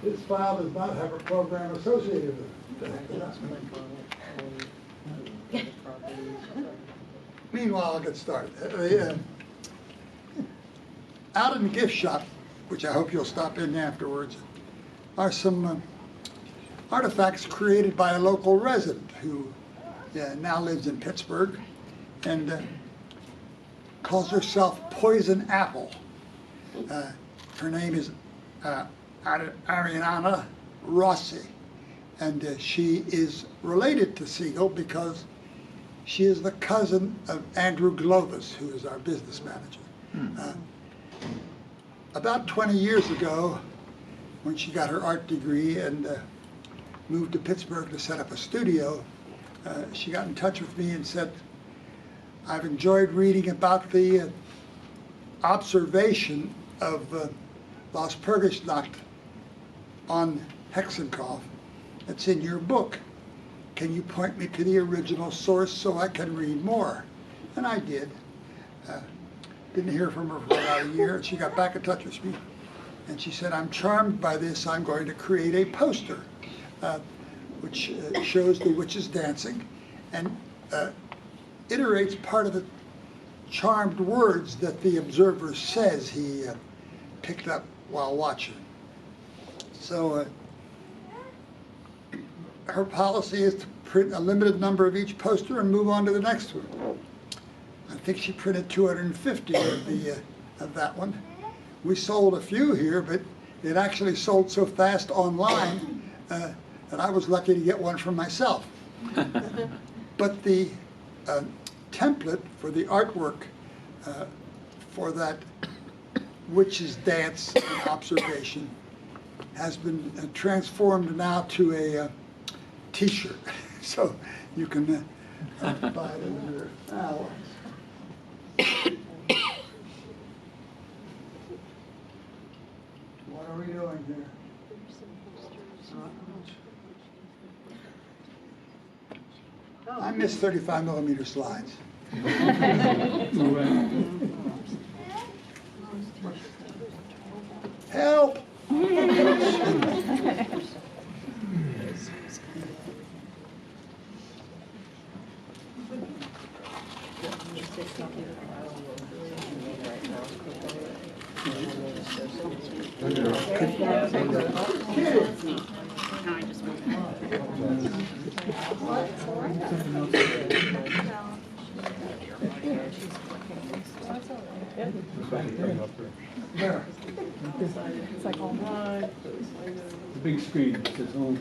This file does not have a program associated with it. Meanwhile, I'll get started. Out in the gift shop, which I hope you'll stop in afterwards, are some artifacts created by a local resident who now lives in Pittsburgh and calls herself Poison Apple. Her name is Ariana Rossi, and she is related to Siegel because she is the cousin of Andrew Glovis, who is our business manager. About 20 years ago, when she got her art degree and moved to Pittsburgh to set up a studio, she got in touch with me and said, I've enjoyed reading about the observation of Walpurgisnacht on Hexenkopf that's in your book. Can you point me to the original source so I can read more? And I did. Didn't hear from her for about a year, and she got back in touch with me. And she said, I'm charmed by this. I'm going to create a poster which shows the witches dancing and iterates part of the charmed words that the observer says he picked up while watching. So her policy is to print a limited number of each poster and move on to the next one. I think she printed 250 of that one. We sold a few here, but it actually sold so fast online that I was lucky to get one for myself. But the template for the artwork for that witch's dance and observation has been transformed now to a t-shirt. So you can buy it in your hour. What are we doing here? I missed 35 millimeter slides. Help! There. It's like all right. The big screen that says home.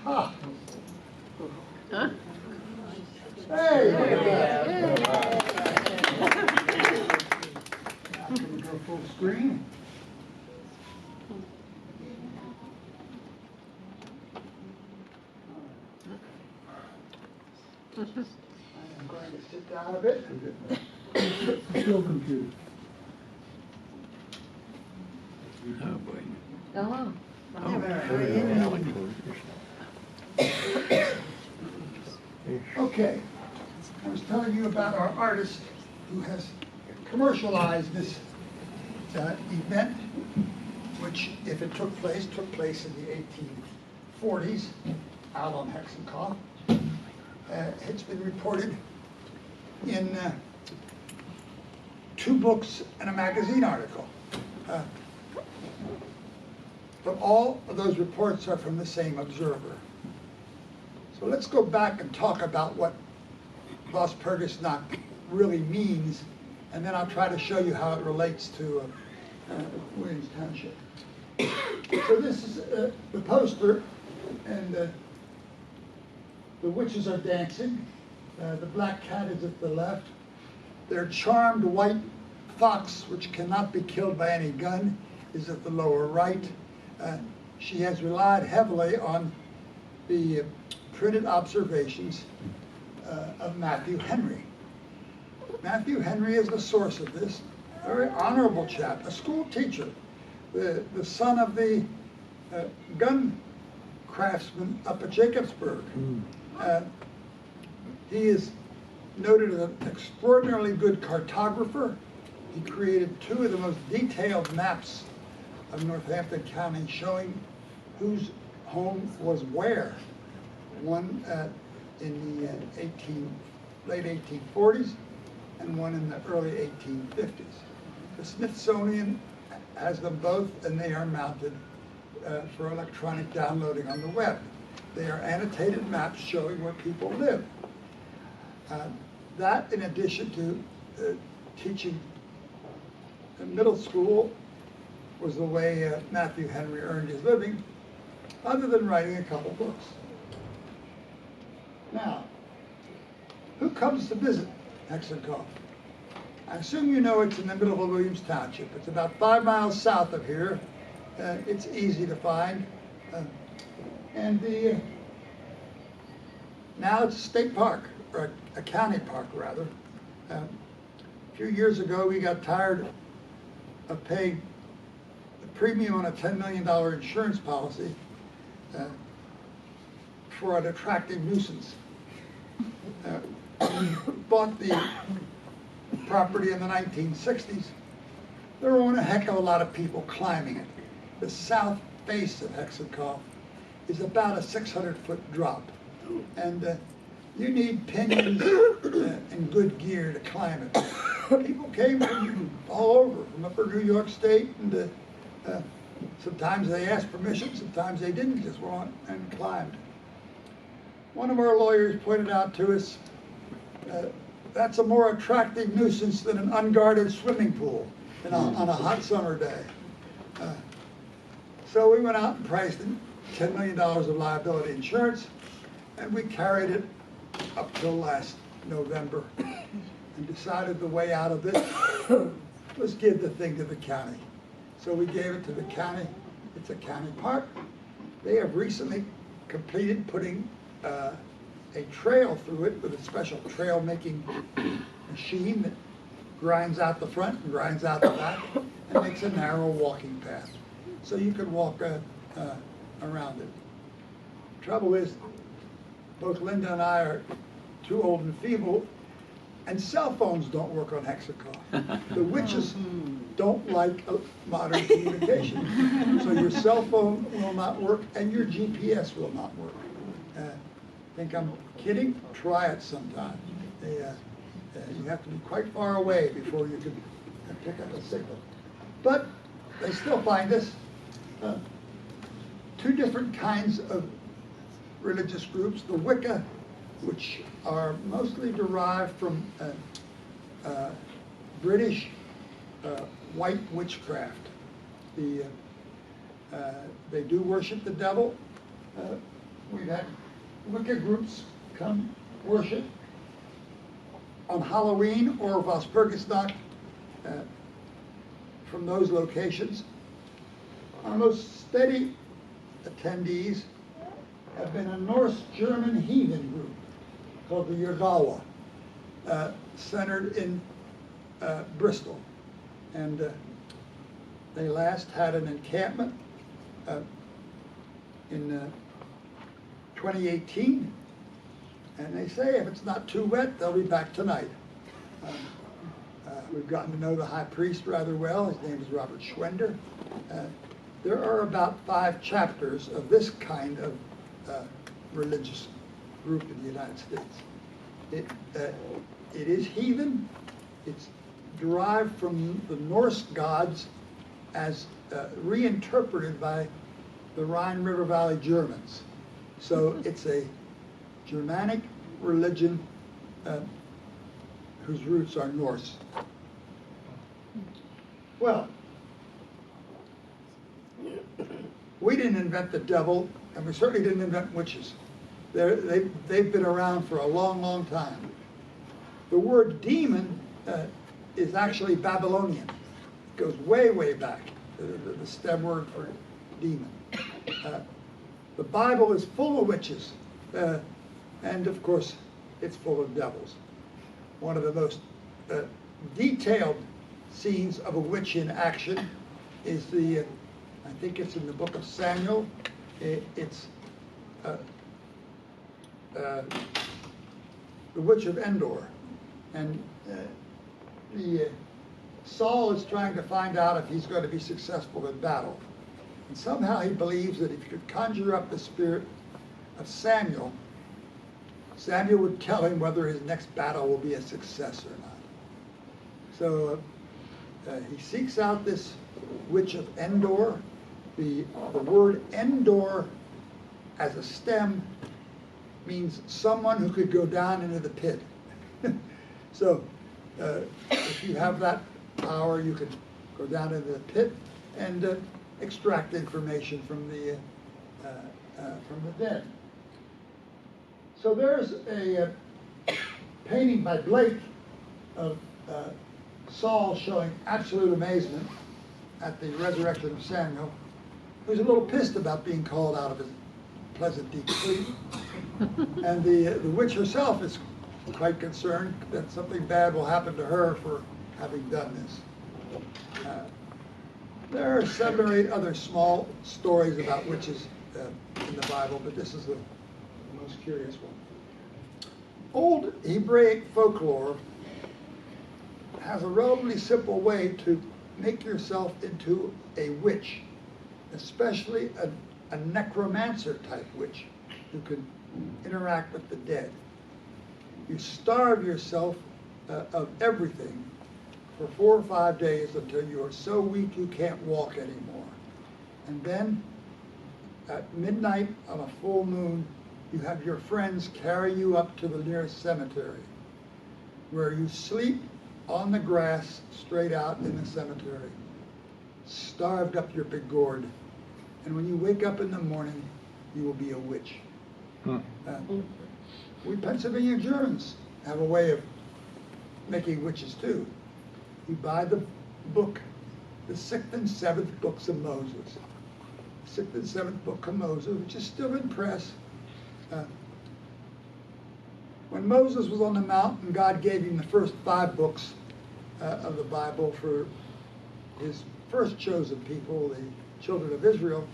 Ah. Huh? Hey! Now can we go full screen? I'm going to sit down a bit. Still confused. Oh boy. Oh. Okay, I was telling you about our artist who has commercialized this event, which, if it took place in the 1840s out on Hexenkopf. It's been reported in 2 books and a magazine article. But all of those reports are from the same observer. So let's go back and talk about what Walpurgisnacht really means, and then I'll try to show you how it relates to Williams Township. So this is the poster, and the witches are dancing. The black cat is at the left. Their charmed white fox, which cannot be killed by any gun, is at the lower right. She has relied heavily on the printed observations of Matthew Henry. Matthew Henry is the source of this. A very honorable chap, a school teacher, the son of the gun craftsman up at Jacobsburg. He is noted as an extraordinarily good cartographer. He created two of the most detailed maps of Northampton County showing whose home was where. One in the late 1840s and one in the early 1850s. The Smithsonian has them both, and they are mounted for electronic downloading on the web. They are annotated maps showing where people live. That, in addition to teaching in middle school, was the way Matthew Henry earned his living, other than writing a couple books. Now, who comes to visit Hexenkopf? I assume you know it's in the middle of Williams Township. It's about 5 miles south of here. It's easy to find. Now it's a state park, or a county park rather. A few years ago we got tired of paying the premium on a $10 million insurance policy for an attractive nuisance. We bought the property in the 1960s. There weren't a heck of a lot of people climbing it. The south face of Hexenkopf is about a 600-foot drop. And you need pinions and good gear to climb it. People came from all over, from upper New York State, and sometimes they asked permission, sometimes they didn't, just went on and climbed. One of our lawyers pointed out to us, that's a more attractive nuisance than an unguarded swimming pool on a hot summer day. So we went out and priced $10 million of liability insurance, and we carried it up till last November and decided the way out of this was give the thing to the county. So we gave it to the county. It's a county park. They have recently completed putting a trail through it with a special trail making machine that grinds out the front and grinds out the back and makes a narrow walking path. So you can walk around it. Trouble is, both Linda and I are too old and feeble, and cell phones don't work on Hexenkopf. The witches don't like modern communication. So your cell phone will not work, and your GPS will not work. Think I'm kidding? Try it sometime. You have to be quite far away before you can pick up a signal. But they still find us. Two different kinds of religious groups, the Wicca, which are mostly derived from British white witchcraft. They do worship the devil. We've had Wicca groups come worship on Halloween or Walpurgisnacht from those locations. Our most steady attendees have been a Norse-German heathen group called the Yergawa, centered in Bristol. And they last had an encampment in 2018. And they say if it's not too wet, they'll be back tonight. We've gotten to know the high priest rather well. His name is Robert Schwender. There are about 5 chapters of this kind of religious group in the United States. It is heathen. It's derived from the Norse gods as reinterpreted by the Rhine River Valley Germans. So it's a Germanic religion whose roots are Norse. Well, we didn't invent the devil, and we certainly didn't invent witches. They've been around for a long, long time. The word demon is actually Babylonian. It goes way, way back, the stem word for demon. The Bible is full of witches, and of course, it's full of devils. One of the most detailed scenes of a witch in action is I think it's in the book of Samuel. It's the witch of Endor, And Saul is trying to find out if he's going to be successful in battle. And somehow he believes that if he could conjure up the spirit of Samuel, Samuel would tell him whether his next battle will be a success or not. So he seeks out this witch of Endor. The word Endor as a stem means someone who could go down into the pit. So if you have that power, you can go down into the pit and extract information from the dead. So there's a painting by Blake of Saul showing absolute amazement at the resurrection of Samuel, who's a little pissed about being called out of his pleasant deep sleep. And the witch herself is quite concerned that something bad will happen to her for having done this. There are 7 or 8 other small stories about witches in the Bible, but this is the most curious one. Old Hebraic folklore has a relatively simple way to make yourself into a witch, especially a necromancer type witch who can interact with the dead. You starve yourself of everything for 4 or 5 days until you are so weak you can't walk anymore. And then at midnight on a full moon, you have your friends carry you up to the nearest cemetery, where you sleep on the grass straight out in the cemetery, starved up your big gourd. And when you wake up in the morning, you will be a witch. We Pennsylvania Germans have a way of making witches too. You buy the book, the 6th and 7th books of Moses. 6th and 7th book of Moses, which is still in press. When Moses was on the mountain, God gave him the first 5 books of the Bible for his first chosen people, the children of Israel.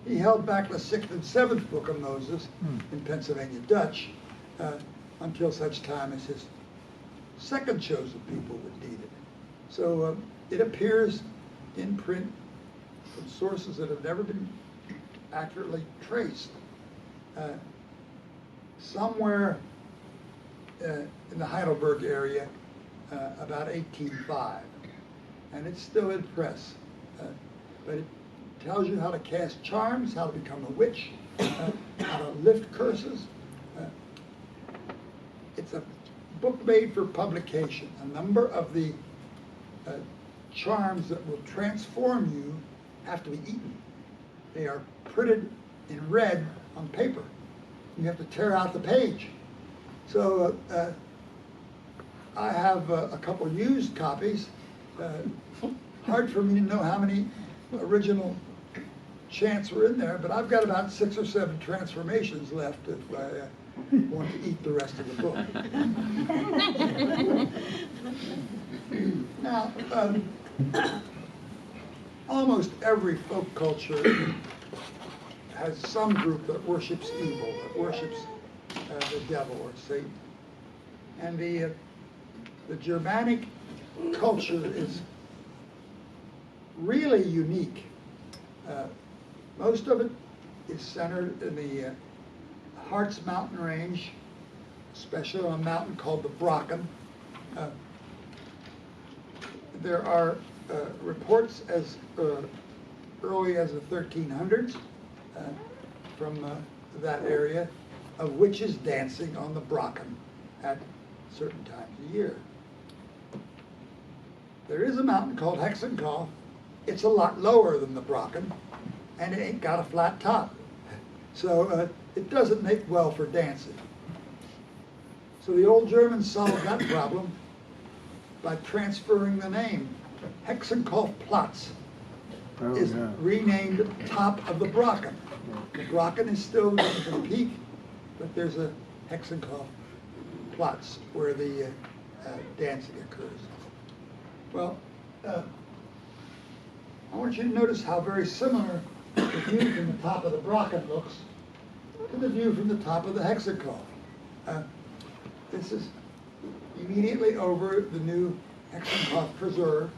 He held back the 6th and 7th book of Moses in Pennsylvania Dutch until such time as his second chosen people would need it. So it appears in print from sources that have never been accurately traced. Somewhere in the Heidelberg area about 1805, and it's still in press. But it tells you how to cast charms, how to become a witch, how to lift curses. It's a book made for publication. A number of the charms that will transform you have to be eaten. They are printed in red on paper. You have to tear out the page. So I have a couple used copies. Hard for me to know how many original chants were in there, but I've got about 6 or 7 transformations left if I want to eat the rest of the book. Now, almost every folk culture has some group that worships evil, that worships the devil or Satan. And the Germanic culture is really unique. Most of it is centered in the Harz mountain range, especially on a mountain called the Brocken. There are reports as early as the 1300s from that area of witches dancing on the Brocken at certain times of year. There is a mountain called Hexenkopf. It's a lot lower than the Brocken, and it ain't got a flat top. So it doesn't make well for dancing. So the old Germans solved that problem by transferring the name. Hexenkopf Platz is renamed Top of the Brocken. The Brocken is still the peak, but there's a Hexenkopf Platz where the dancing occurs. Well, I want you to notice how very similar the view from the top of the Brocken looks to the view from the top of the Hexenkopf. This is, you immediately over the new Hexenkopf Preserve.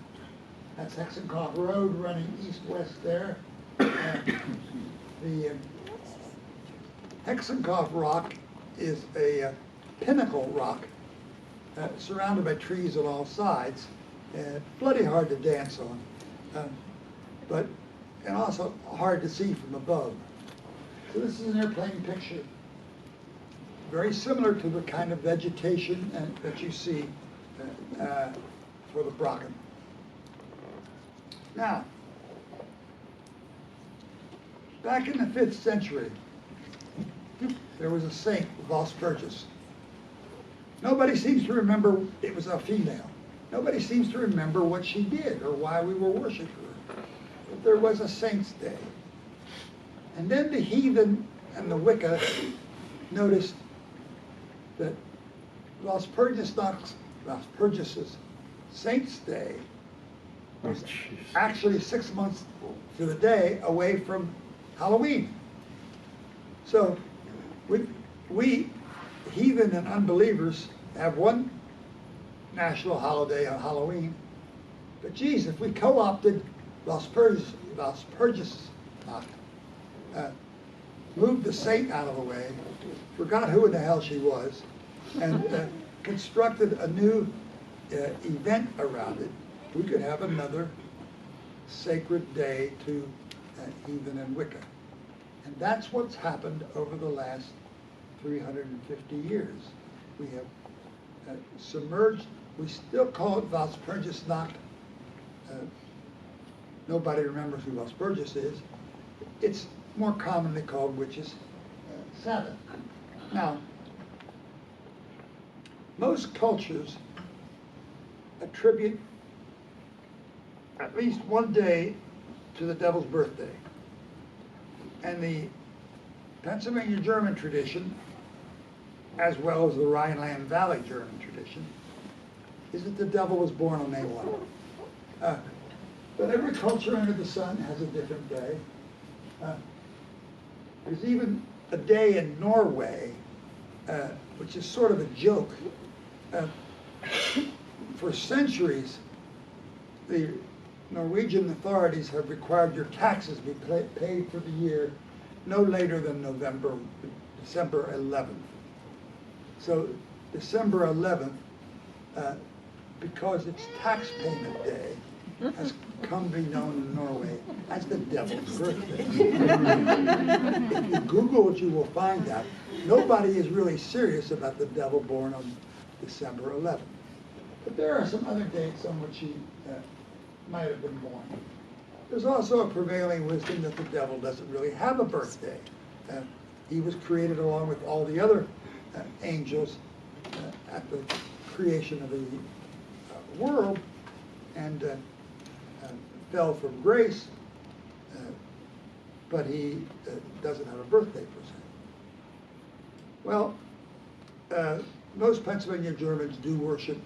That's Hexenkopf Road running east-west there. The Hexenkopf Rock is a pinnacle rock surrounded by trees on all sides. Bloody hard to dance on, and also hard to see from above. So this is an airplane picture, very similar to the kind of vegetation that you see for the Brocken. Now, back in the 5th century, there was a saint, Walpurgis. Nobody seems to remember, it was a female. Nobody seems to remember what she did or why we were worshiping her. But there was a saint's day. And then the heathen and the Wicca noticed that Walpurgisnacht's saint's day was actually 6 months to the day away from Halloween. So we heathen and unbelievers have one national holiday on Halloween, but geez, if we co-opted Walpurgisnacht, moved the saint out of the way, forgot who in the hell she was, and constructed a new event around it, we could have another sacred day to heathen and Wicca. And that's what's happened over the last 350 years. We have submerged, we still call it Walpurgisnacht. Nobody remembers who Walpurgis is. It's more commonly called Witches Sabbath. Now, most cultures attribute at least one day to the devil's birthday. And the Pennsylvania German tradition, as well as the Rhineland Valley German tradition, is that the devil was born on May 1. But every culture under the sun has a different day. There's even a day in Norway, which is sort of a joke. For centuries, the Norwegian authorities have required your taxes be paid for the year no later than December 11th. So December 11th, because it's tax payment day, has come to be known in Norway as the devil's birthday. If you Google it, you will find that. Nobody is really serious about the devil born on December 11th. But there are some other dates on which he might have been born. There's also a prevailing wisdom that the devil doesn't really have a birthday. He was created along with all the other angels at the creation of the world, and fell from grace, but he doesn't have a birthday per se. Well, most Pennsylvania Germans do worship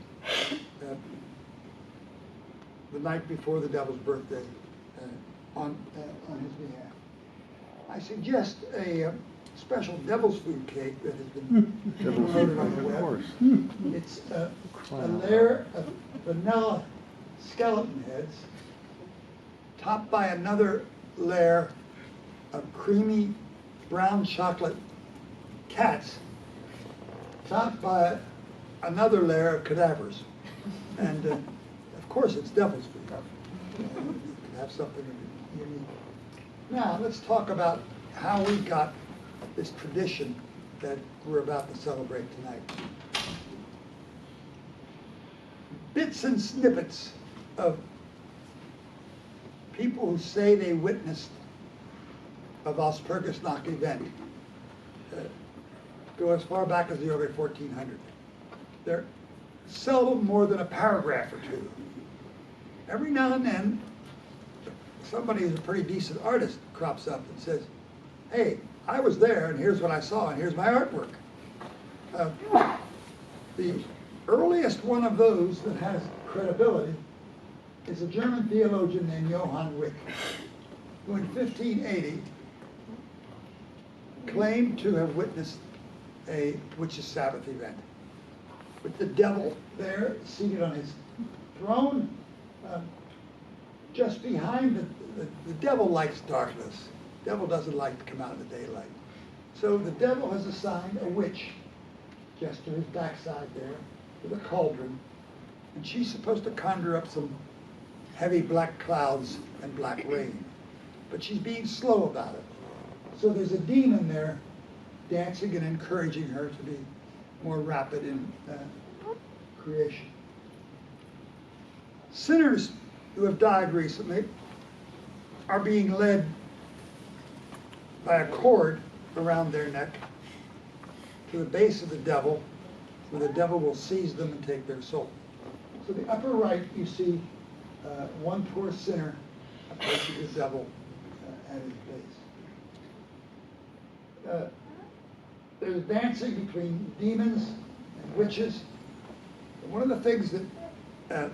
the night before the devil's birthday on his behalf. I suggest a special devil's food cake that has been promoted on the web. It's a layer of vanilla skeleton heads topped by another layer of creamy brown chocolate cats topped by another layer of cadavers. And of course it's devil's food. You can have something unique. Now let's talk about how we got this tradition that we're about to celebrate tonight. Bits and snippets of people who say they witnessed a Walpurgisnacht event go as far back as the early 1400s. They're seldom more than a paragraph or two. Every now and then, somebody who's a pretty decent artist crops up and says, hey, I was there, and here's what I saw, and here's my artwork. The earliest one of those that has credibility is a German theologian named Johann Wick, who in 1580 claimed to have witnessed a Witches Sabbath event. with the devil there seated on his throne. Just behind the devil likes darkness. The devil doesn't like to come out in the daylight. So the devil has assigned a witch just to his backside there with a cauldron. And she's supposed to conjure up some heavy black clouds and black rain. But she's being slow about it. So there's a demon there dancing and encouraging her to be more rapid in creation. Sinners who have died recently are being led by a cord around their neck to the base of the devil, where the devil will seize them and take their soul. So the upper right, you see one poor sinner approaching the devil at his base. There's dancing between demons and witches. And one of the things that